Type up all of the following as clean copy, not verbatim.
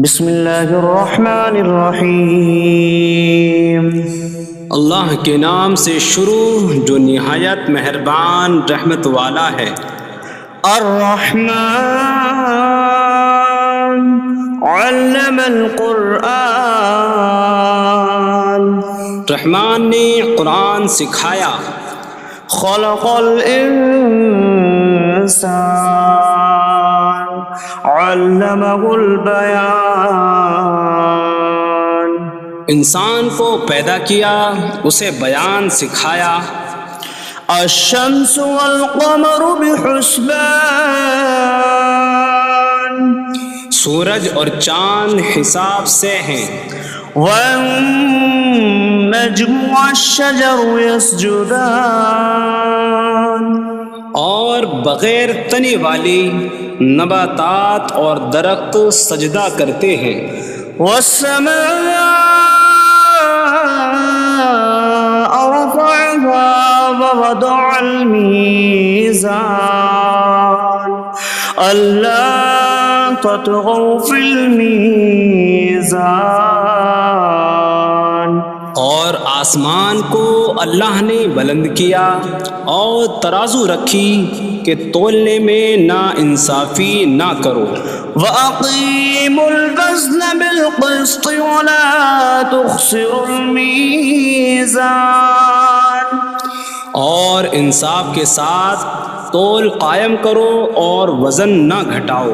بسم اللہ الرحمن الرحیم۔ اللہ کے نام سے شروع جو نہایت مہربان رحمت والا ہے۔ الرحمن علم القرآن، رحمان نے قرآن سکھایا۔ خلق الانسان علمہ البیان، انسان کو پیدا کیا، اسے بیان سکھایا۔ الشمس والقمر بحسبان، سورج اور چاند حساب سے ہیں۔ والنجم والشجر يسجدان، اور بغیر تنے والی نباتات اور درخت سجدہ کرتے ہیں۔ والسماء رفعها ووضع الميزان ألا تطغوا في الميزان، اور آسمان کو اللہ نے بلند کیا اور ترازو رکھی کہ تولنے میں نا انصافی نہ کرو۔ وَأَقِيمُوا الْوَزْنَ بِالْقِسْطِ وَلَا تُخْسِرُوا الْمِيزَانَ، اور انصاف کے ساتھ تول قائم کرو اور وزن نہ گھٹاؤ۔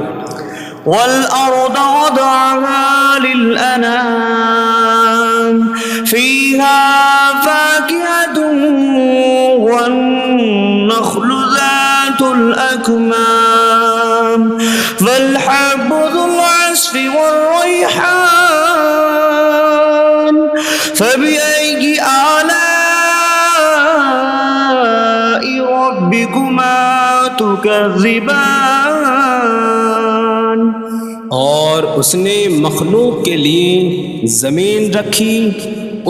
وَالْأَرْضَ وَضَعَهَا لِلْأَنَامِ فِيهَا فَاكِهَةٌ وَالنَّخْلُ ذَاتُ الْأَكْمَامِ وَالْحَبُّ ذُو الْعَصْفِ وَالرَّيْحَانُ فَبِأَيِّ آلَاءِ رَبِّكُمَا تُكَذِّبَانِ، اور اس نے مخلوق کے لیے زمین رکھی،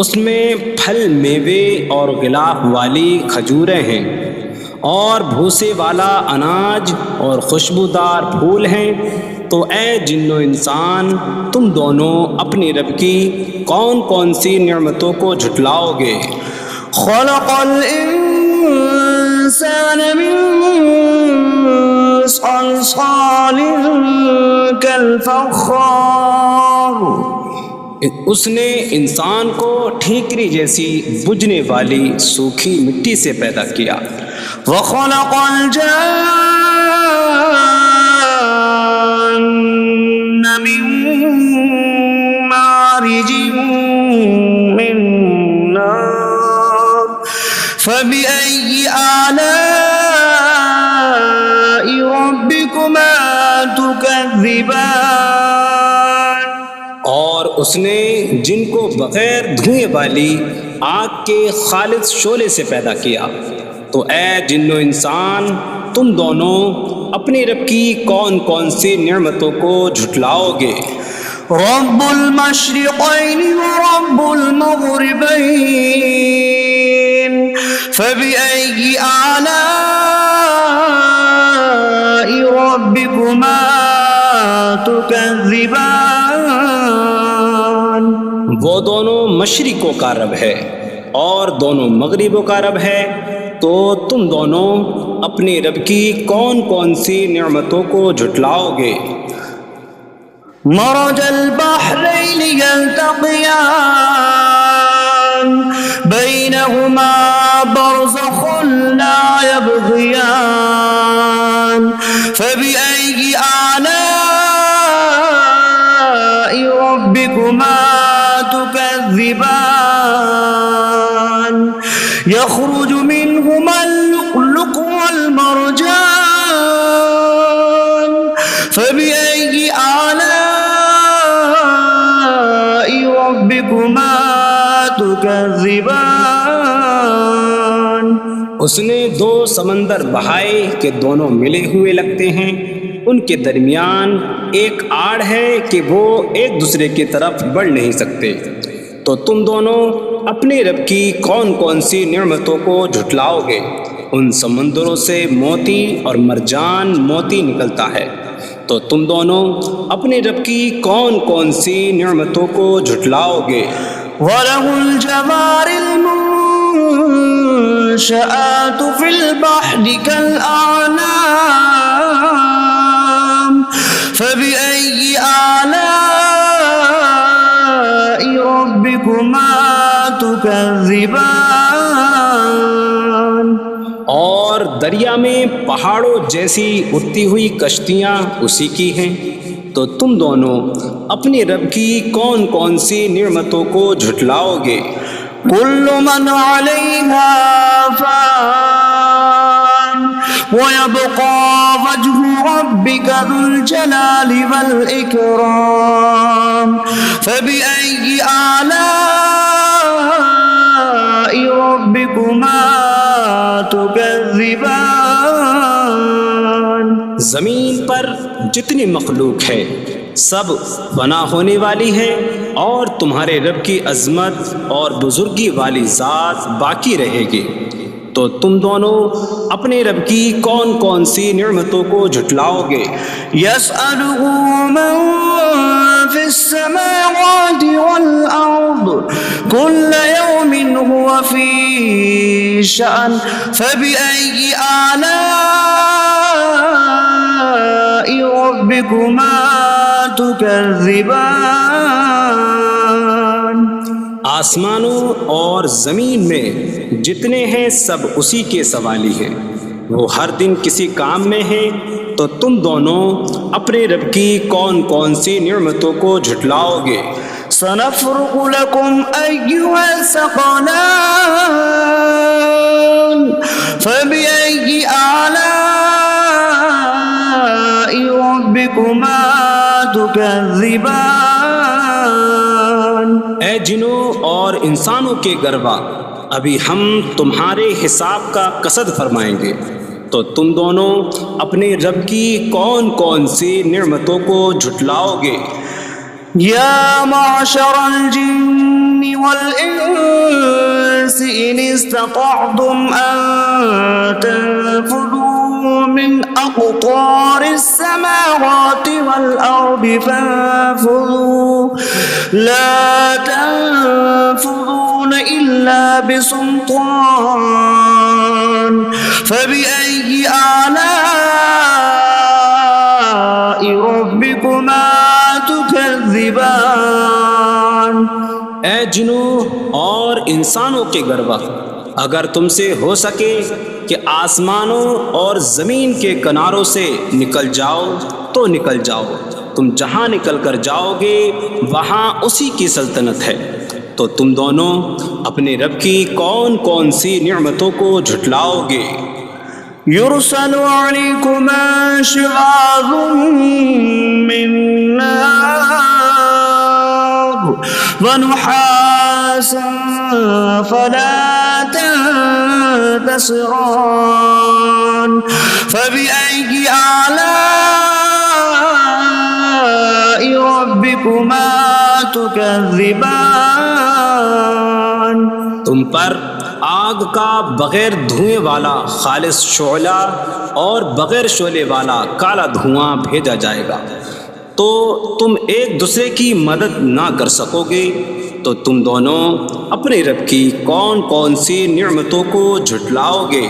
اس میں پھل میوے اور غلاف والی کھجوریں ہیں، اور بھوسے والا اناج اور خوشبودار پھول ہیں۔ تو اے جن و انسان، تم دونوں اپنی رب کی کون کون سی نعمتوں کو جھٹلاؤ گے؟ خلق الانسان من صلصال کالفخار، اس نے انسان کو ٹھیکری جیسی بجھنے والی سوکھی مٹی سے پیدا کیا۔ وخلق الجان من مارج من نار فبأي آلاء ربكما تكذبان، اور اس نے جن کو بغیر دھوئیں والی آگ کے خالص شعلے سے پیدا کیا۔ تو اے جن و انسان، تم دونوں اپنی رب کی کون کون سی نعمتوں کو جھٹلاؤ گے؟ رب المشرقین ورب المغربین فبأي آلاء ربكما تكذبان، وہ دونوں مشرقوں کا رب ہے اور دونوں مغربوں کا رب ہے، تو تم دونوں اپنی رب کی کون کون سی نعمتوں کو جھٹلاؤ گے؟ مرج البحرین یلتقیان بینہما برزخ لا یبغیان فبأي آلاء ربكما تكذبان، يخرج منهما اللؤلؤ والمرجان فبأي آلاء ربكما تكذبان، اس نے دو سمندر بہائے کہ دونوں ملے ہوئے لگتے ہیں، ان کے درمیان ایک آڑ ہے کہ وہ ایک دوسرے کی طرف بڑھ نہیں سکتے۔ تو تم دونوں اپنی رب کی کون کون سی نعمتوں کو جھٹلاؤ گے؟ ان سمندروں سے موتی اور مرجان موتی نکلتا ہے، تو تم دونوں اپنے رب کی کون کون سی نعمتوں کو جھٹلاؤ گے؟ وَلَهُ الْجَوَارِ الْمُنشَآتُ فِي الْبَحْرِ كَالْأَعْلَامِ فَبِأَيِّ آلَاءِ رَبِّكُمَا تُكَذِّبَانِ۔ اور دریا میں پہاڑوں جیسی اڑتی ہوئی کشتیاں اسی کی ہیں، تو تم دونوں اپنے رب کی کون کون سی نعمتوں کو جھٹلاؤ گے؟ كل من عليها فان ويبقى وجه ربك ذو الجلال والإكرام فبأي آلاء ربكما تكذبان۔ زمین پر جتنی مخلوق ہے سب فنا ہونے والی ہے، اور تمہارے رب کی عظمت اور بزرگی والی ذات باقی رہے گی، تو تم دونوں اپنے رب کی کون کون سی نعمتوں کو جھٹلاؤ گے؟ يسأله من في السماوات والأرض كل يوم هو في شأن فبأي آلاء ربكما تكذبان۔ آسمانوں اور زمین میں جتنے ہیں سب اسی کے سوالی ہیں، وہ ہر دن کسی کام میں ہیں، تو تم دونوں اپنے رب کی کون کون سی نعمتوں کو جھٹلاؤ گے؟ سنفرغ لكم أيها الثقلان فبأي آلاء ربكما تكذبان۔ اے جنوں اور انسانوں کے گروہ، ابھی ہم تمہارے حساب کا قصد فرمائیں گے، تو تم دونوں اپنے رب کی کون کون سی نعمتوں کو جھٹلاؤ گے؟ یا معشر الجن والانس ان استطعتم ان تنفذوا من اقطار السماوات والارض فانفذوا لا تنفذون الا بسلطان فبأي آلاء ربكما تكذبان۔ اے جنوں اور انسانوں کے گروہ، اگر تم سے ہو سکے کہ آسمانوں اور زمین کے کناروں سے نکل جاؤ تو نکل جاؤ، تم جہاں نکل کر جاؤ گے وہاں اسی کی سلطنت ہے، تو تم دونوں اپنے رب کی کون کون سی نعمتوں کو جھٹلاؤ گے؟ يرسل عليكما شواظ من نار ونحاس فلا تنتصران فبأي آلاء ربكما تكذبان۔ تم پر آگ کا بغیر دھوئیں والا خالص شعلہ اور بغیر شعلے والا کالا دھواں بھیجا جائے گا، تو تم ایک دوسرے کی مدد نہ کر سکو گے، تو تم دونوں اپنے رب کی کون کون سی نعمتوں کو جھٹلاؤ گے؟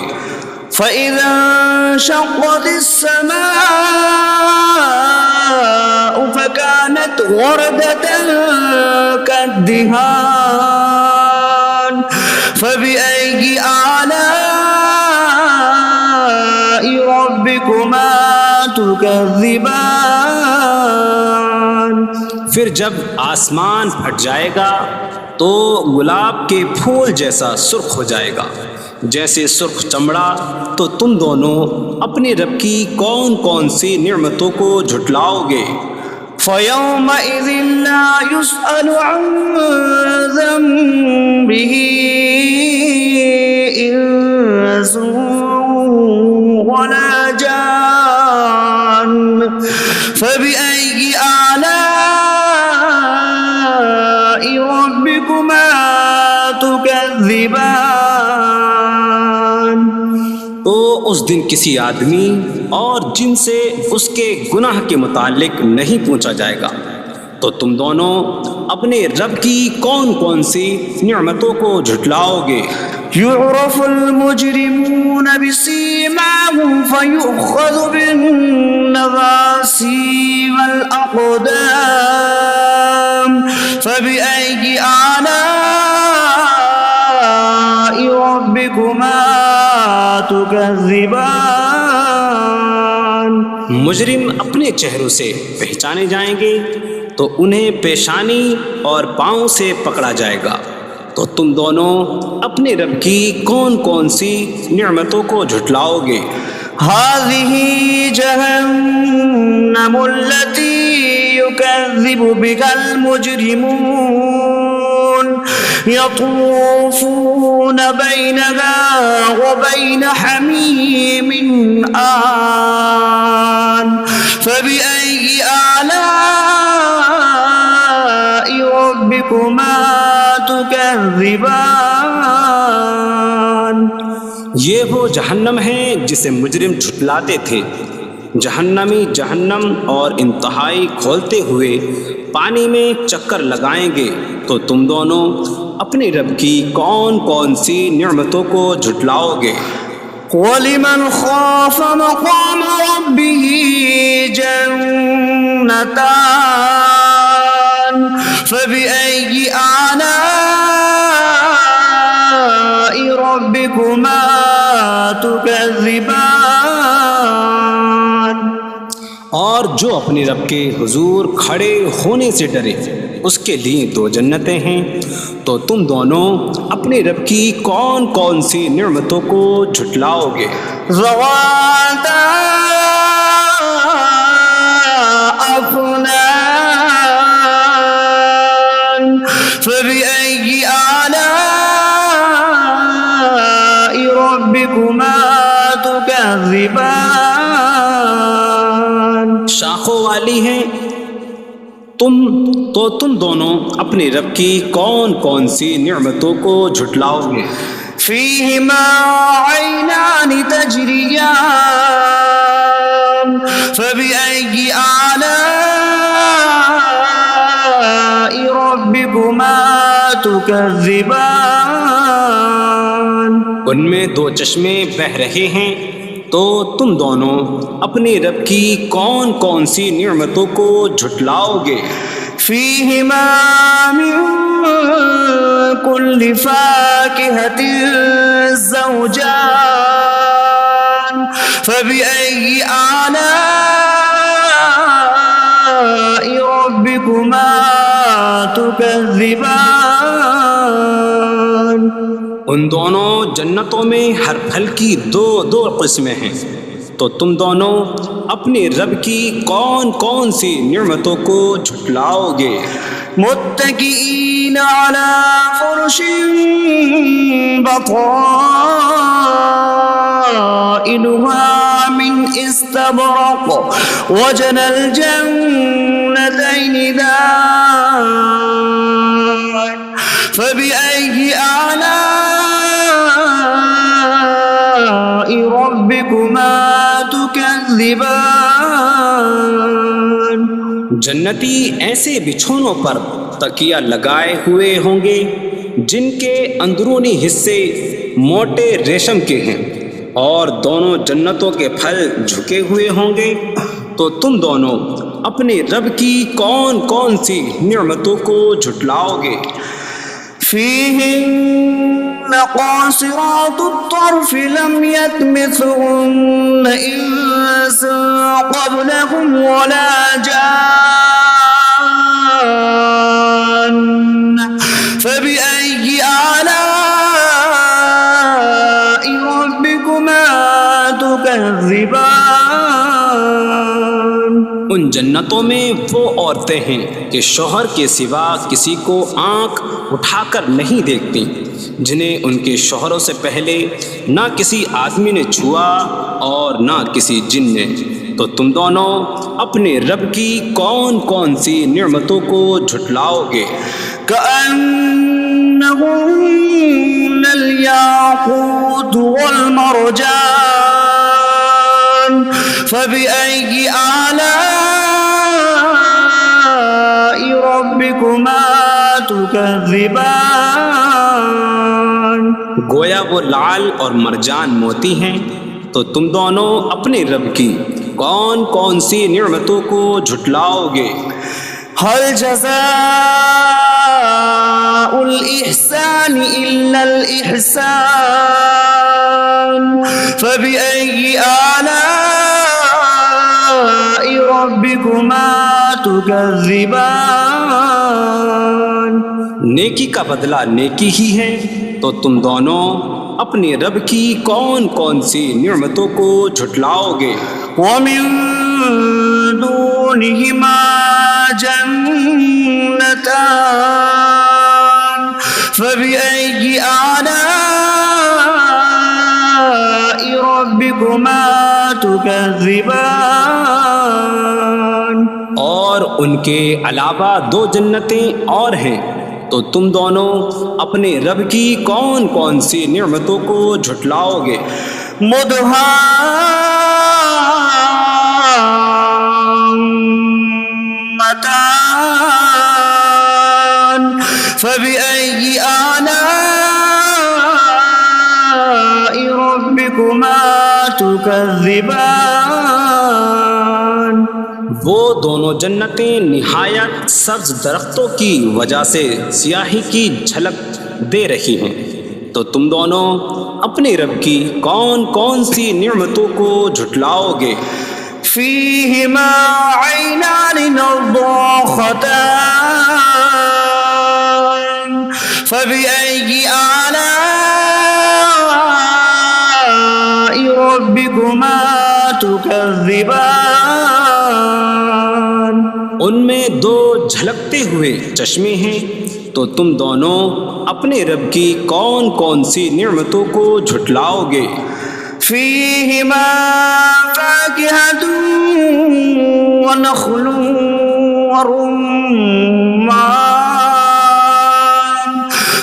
فَإِذَا انشَقَّتِ السَّمَاءُ فَكَانَتْ وَرْدَةً كَالدِّهَانِ فَبِأَيِّ آلَاءِ رَبِّكُمَا تُكَذِّبَانِ۔ پھر جب آسمان پھٹ جائے گا تو گلاب کے پھول جیسا سرخ ہو جائے گا، جیسے سرخ چمڑا، تو تم دونوں اپنے رب کی کون کون سی نعمتوں کو جھٹلاؤ گے؟ فَيَوْمَئِذٍ لَا يُسْأَلُ عَنْ ذَنبِهِ إِنسٌ وَلَا جَانٌّ فَبِأَيِّ آلَاءِ رَبِّكُمَا تُكَذِّبَانِ۔ تو اس دن کسی آدمی اور جن سے اس کے گناہ کے متعلق نہیں پوچھا جائے گا۔ تو تم دونوں اپنے رب کی کون کون سی نعمتوں کو جھٹلاؤ گے؟ يعرف المجرمون بسيماهم فيؤخذ بالنواصي والأقدام فبأي آلاء ربكما تكذبان۔ مجرم اپنے چہروں سے پہچانے جائیں گے تو انہیں پیشانی اور پاؤں سے پکڑا جائے گا۔ تو تم دونوں اپنے رب کی کون کون سی نعمتوں کو جھٹلاؤ گے؟ هذه جهنم التي يكذب بها المجرمون يطوفون بينها وبين حميم آن فبأي آلاء ربكما تكذبان۔ یہ وہ جہنم ہے جسے مجرم جھٹلاتے تھے۔ جہنمی جہنم اور انتہائی کھولتے ہوئے پانی میں چکر لگائیں گے۔ تو تم دونوں اپنے رب کی کون کون سی نعمتوں کو جھٹلاؤ گے؟ وَلِمَنْ خَافَ مَقَامَ رَبِّهِ جَنَّتَانِ فَبِأَيِّ آلَاءِ رَبِّكُمَا تُكَذِّبَانِ۔ اور جو اپنے رب کے حضور کھڑے ہونے سے ڈرے اس کے لیے دو جنتیں ہیں۔ تو تم دونوں اپنے رب کی کون کون سی نعمتوں کو جھٹلاؤ گے؟ ذواتا افنان فبأي آلاء ربكما تكذبان۔ شاخوں والی ہیں۔ تم دونوں اپنے رب کی کون کون سی نعمتوں کو جھٹلاؤ گے؟ فيهما عينان تجريان فبأي آلاء ربكما تكذبان۔ ان میں دو چشمے بہہ رہے ہیں۔ تو تم دونوں اپنے رب کی کون کون سی نعمتوں کو جھٹلاؤ گے؟ فيهما من كل فاكهة زوجان فبأي آلاء ربكما تكذبان۔ ان دونوں جنتوں میں ہر پھل کی دو قسمیں ہیں۔ تو تم دونوں اپنے رب کی کون کون سی نعمتوں کو جھٹلاؤ گے؟ متكئين على فرش بطائنها من استبرق وجنى الجنتين دان فبأي آلاء ربكما تكذبان۔ جنتی ایسے بچھونوں پر تکیہ لگائے ہوئے ہوں گے جن کے اندرونی حصے موٹے ریشم کے ہیں، اور دونوں جنتوں کے پھل جھکے ہوئے ہوں گے۔ تو تم دونوں اپنے رب کی کون کون سی نعمتوں کو جھٹلاؤ گے؟ فيهن قاصرات الطرف لم يطمثهن إنس قبلهم ولا جان فبأي آلاء ربكما تكذبان۔ ان جنتوں میں وہ عورتیں ہیں کہ شوہر کے سوا کسی کو آنکھ اٹھا کر نہیں دیکھتی، جنہیں ان کے شوہروں سے پہلے نہ کسی آدمی نے چھوا اور نہ کسی جن نے۔ تو تم دونوں اپنے رب کی کون کون سی نعمتوں کو جھٹلاؤ گے؟ كأنهن الياقوت والمرجان فبأي آلاء ربكما تكذبان گویا وہ لعل اور مرجان موتی ہیں، تو تم دونوں اپنے رب کی کون کون سی نعمتوں کو جھٹلاؤ گے؟ هل جزاء الإحسان إلا الإحسان فبأي آلاء ربكما تكذبان نیکی کا بدلہ نیکی ہی ہے، تو تم دونوں اپنے رب کی کون کون سی نعمتوں کو جھٹلاؤ گے؟ ومن دونهما جنتان فبأي آلاء ربكما تكذبان اور ان کے علاوہ دو جنتیں اور ہیں، تو تم دونوں اپنے رب کی کون کون سی نعمتوں کو جھٹلاؤ گے؟ مدهامتان فبأي آلاء ربكما تكذبان وہ دونوں جنتیں نہایت سبز درختوں کی وجہ سے سیاہی کی جھلک دے رہی ہیں، تو تم دونوں اپنے رب کی کون کون سی نعمتوں کو جھٹلاؤ گے؟ فيهما عينان نضاختان فبأي آلاء ربكما تكذبان ان میں دو جھلکتے ہوئے چشمے ہیں، تو تم دونوں اپنے رب کی کون کون سی نعمتوں کو جھٹلاؤ گے؟ فيهما فاكهة ونخل ورمان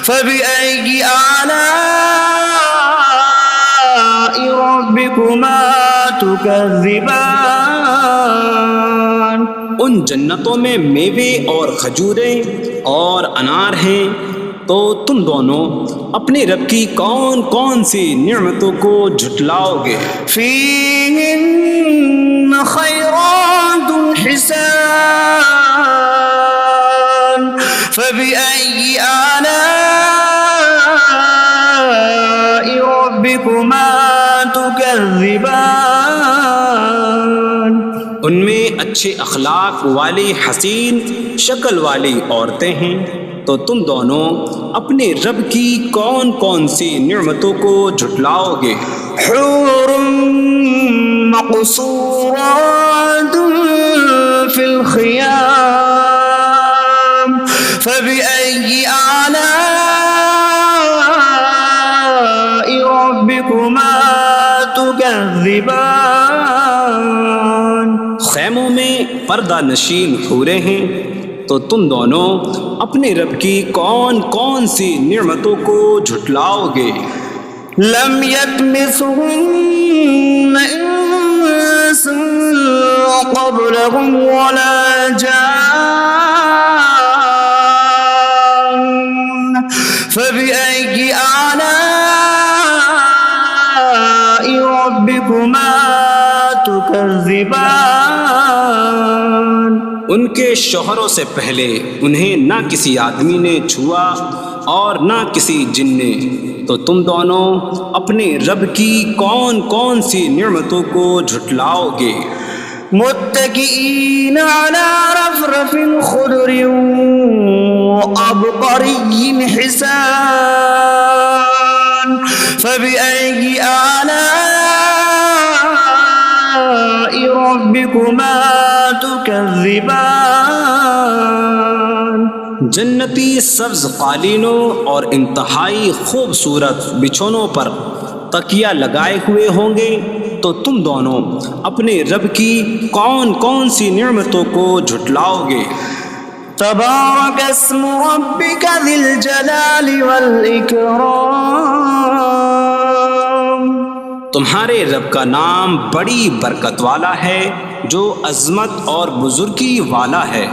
فبأي آلاء ربكما تكذبان ان جنتوں میں میوے اور کھجوریں اور انار ہیں، تو تم دونوں اپنے رب کی کون کون سی نعمتوں کو جھٹلاؤ گے؟ فيهن خيرات حسان فبأي آلاء ربكما تكذبان ان میں اچھے اخلاق والی حسین شکل والی عورتیں ہیں، تو تم دونوں اپنے رب کی کون کون سی نعمتوں کو جھٹلاؤ گے؟ حور مقصورات في الخيام فبأي آلاء ربكما تكذبان خیموں میں پردہ نشین حوریں ہیں، تو تم دونوں اپنے رب کی کون کون سی نعمتوں کو جھٹلاؤ گے؟ لم يطمثهن انس قبلهم ولا جان فبأي آلاء ربكما تكذبان ان کے شوہروں سے پہلے انہیں نہ کسی آدمی نے چھوا اور نہ کسی جن نے، تو تم دونوں اپنے رب کی کون کون سی نعمتوں کو جھٹلاؤ گے؟ متكئين على رفرف خضر وعبقري حسان فبأي آلاء ربكما تكذبان جنتی سبز قالینوں اور انتہائی خوبصورت بچھونوں پر تکیہ لگائے ہوئے ہوں گے، تو تم دونوں اپنے رب کی کون کون سی نعمتوں کو جھٹلاؤ گے؟ تبارك اسم ربك ذي الجلال والإكرام تمہارے رب کا نام بڑی برکت والا ہے جو عظمت اور بزرگی والا ہے۔